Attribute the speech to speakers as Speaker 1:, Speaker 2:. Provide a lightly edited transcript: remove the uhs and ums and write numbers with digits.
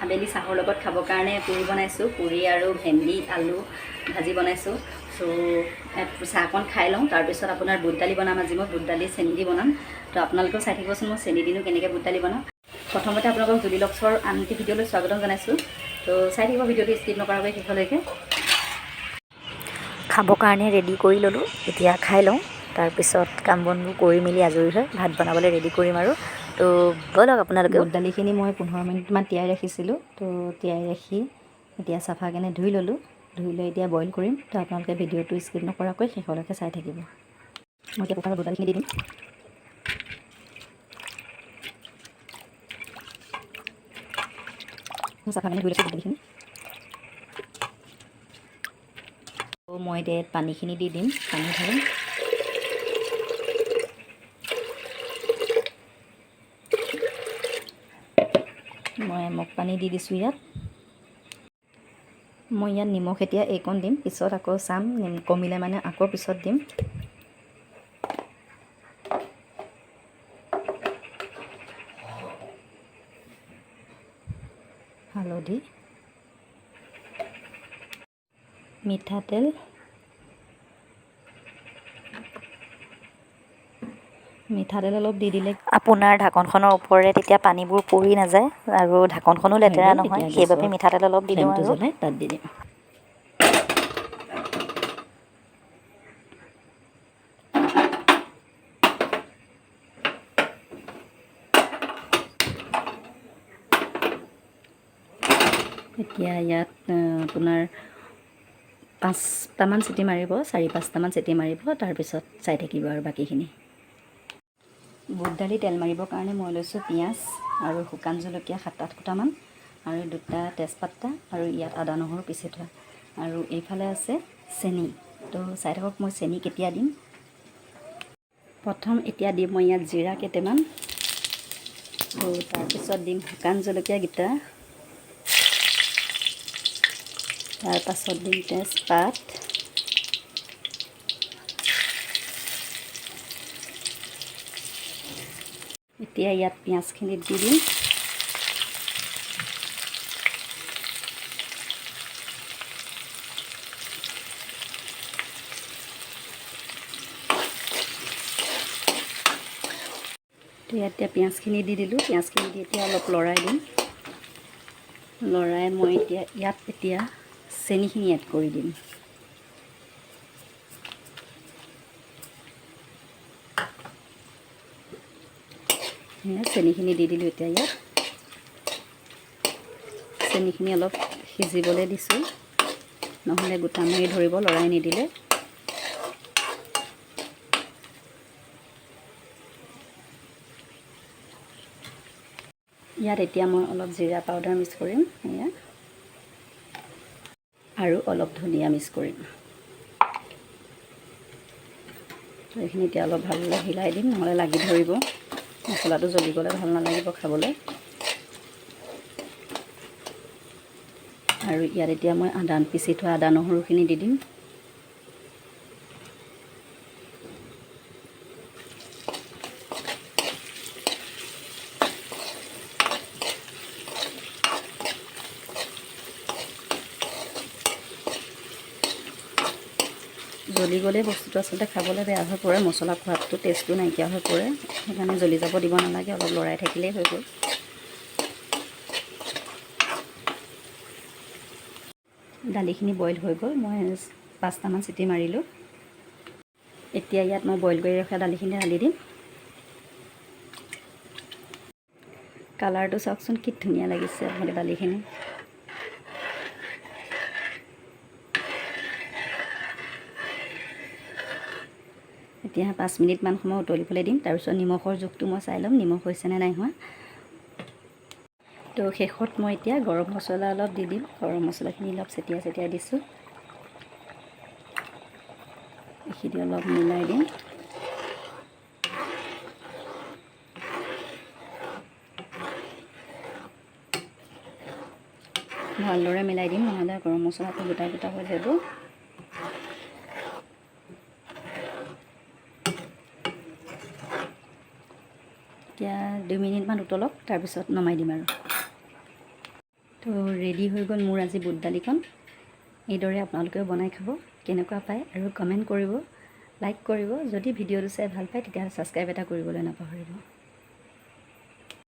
Speaker 1: আবেলি চাহৰ লগত খাবৰ কাৰণে পুৰি বনাইছোঁ, পুৰি আৰু ভেন্দি আলু ভাজি বনাইছোঁ। চ' চাহকণ খাই লওঁ, তাৰপিছত আপোনাৰ বুট দালি বনাম। আজি মই বুট দালি চেনি দি বনাম। তো আপোনালোকেও চাই থাকিবচোন মই চেনি দিনো কেনেকৈ বুট দালি বনাওঁ। প্ৰথমতে আপোনালোকক জুলি লক্সৰ আন এটি ভিডিঅ'লৈ স্বাগতম জনাইছোঁ। তো চাই থাকিব ভিডিঅ'টো স্কিপ নকৰাকৈ শেষলৈকে। খাবৰ কাৰণে ৰেডি কৰি ল'লোঁ, এতিয়া খাই লওঁ। তাৰপিছত কাম বনবোৰ কৰি মেলি আজৰি হৈ ভাত বনাবলৈ ৰেডি কৰিম আৰু। তো ব'লক আপোনালোকে। বুট দালিখিনি মই 15 মিনিটমান তিয়াই ৰাখিছিলোঁ। তো তিয়াই ৰাখি এতিয়া চাফাকৈ ধুই ল'লোঁ। ধুই লৈ এতিয়া বইল কৰিম। তো আপোনালোকে ভিডিঅ'টো স্কিপ নকৰাকৈ শেষলৈকে চাই থাকিব। মই এতিয়া কুকাৰত বুট দালিখিনি দি দিম। চাফাকৈ ধুই লৈছোঁ বুট দালিখিনি। মই এতিয়া পানীখিনি দি দিম, পানী ঢালিম। মই এমগ পানী দি দিছোঁ ইয়াত। মই ইয়াত নিমখ এতিয়া এইকণ দিম, পিছত আকৌ চাম কমিলে মানে আকৌ পিছত দিম। হালধি, মিঠাতেল, মিঠাতেল অলপ দি দিলে আপোনাৰ ঢাকনখনৰ ওপৰেৰে তেতিয়া পানীবোৰ পৰি নাযায় আৰু ঢাকনখনো লেতেৰা নহয়, সেইবাবে মিঠাতেল অলপ দি দিওঁ আৰু তাত দি দিম। এতিয়া ইয়াত আপোনাৰ 5টামান চিটি মাৰিব, 4-5টামান চিটি মাৰিব, তাৰপিছত চাই থাকিব আৰু বাকীখিনি। বুট দালি তেল মাৰিবৰ কাৰণে মই লৈছোঁ পিঁয়াজ আৰু শুকান জলকীয়া 7-8 ফুটামান আৰু 2টা তেজপাতা আৰু ইয়াত আদা নহৰু পিচি থোৱা, আৰু এইফালে আছে চেনি। তো চাই থাকক মই চেনি কেতিয়া দিম। প্ৰথম এতিয়া দিম মই ইয়াত জিৰা কেইটামান, তাৰপিছত দিম শুকান জলকীয়াকেইটা, তাৰপাছত দিম তেজপাত, এতিয়া ইয়াত পিঁয়াজখিনি দি দিম। এতিয়া পিঁয়াজখিনি দি দিলোঁ। পিঁয়াজখিনি দি এতিয়া অলপ লৰাই দিম। লৰাই মই ইয়াত এতিয়া চেনিখিনি এড কৰি দিম। চেনিখিনি দি দিলোঁ। এতিয়া ইয়াত চেনিখিনি অলপ সিজিবলৈ দিছোঁ, নহ'লে গোটা মাৰি ধৰিব লৰাই নিদিলে। ইয়াত এতিয়া মই অলপ জিৰা পাউডাৰ মিক্স কৰিম এয়া, আৰু অলপ ধনিয়া মিক্স কৰিম। এইখিনি এতিয়া অলপ ভালদৰে হিলাই দিম, নহ'লে লাগি ধৰিব। মছলাটো জ্বলি গ'লে ভাল নালাগিব খাবলৈ। আৰু ইয়াত এতিয়া মই পিচি থোৱা আদা নহৰুখিনি দি দিম। জ্বলি গ'লে বস্তুটো আচলতে খাবলৈ বেয়া হৈ পৰে, মছলা খোৱাটো টেষ্টটো নাইকিয়া হৈ পৰে। সেইকাৰণে জ্বলি যাব দিব নালাগে, অলপ লৰাই থাকিলেই হৈ গ'ল। দালিখিনি বইল হৈ গ'ল, মই 5টামান চিটি মাৰিলোঁ। এতিয়া ইয়াত মই বইল কৰি ৰখা দালিখিনি ঢালি দিম। কালাৰটো চাওকচোন কি ধুনীয়া লাগিছে আপোনালোকে দালিখিনি। এতিয়া 5 মিনিটমান সময় উতলিবলৈ দিম। তাৰপিছত নিমখৰ জোখটো মই চাই ল'ম, নিমখ হৈছেনে নাই হোৱা। তো শেষত মই এতিয়া গৰম মছলা অলপ দি দিম। গৰম মছলাখিনি অলপ ছটিয়াই দিছোঁ। এইখিনি অলপ মিলাই দিম। ভালদৰে মিলাই দিম, নহ'লে গৰম মছলাটো গোটা গোটা হৈ যাব। এতিয়া 2 মিনিটমান উতলক, তাৰপিছত নমাই দিম আৰু। তো ৰেডি হৈ গ'ল মোৰ আজি বুট দালিকণ। এইদৰে আপোনালোকেও বনাই খাব, কেনেকুৱা পায় আৰু কমেণ্ট কৰিব, লাইক কৰিব। যদি ভিডিঅ'টো চাই ভাল পায় তেতিয়াহ'লে ছাবস্ক্ৰাইব এটা কৰিবলৈ নাপাহৰিব।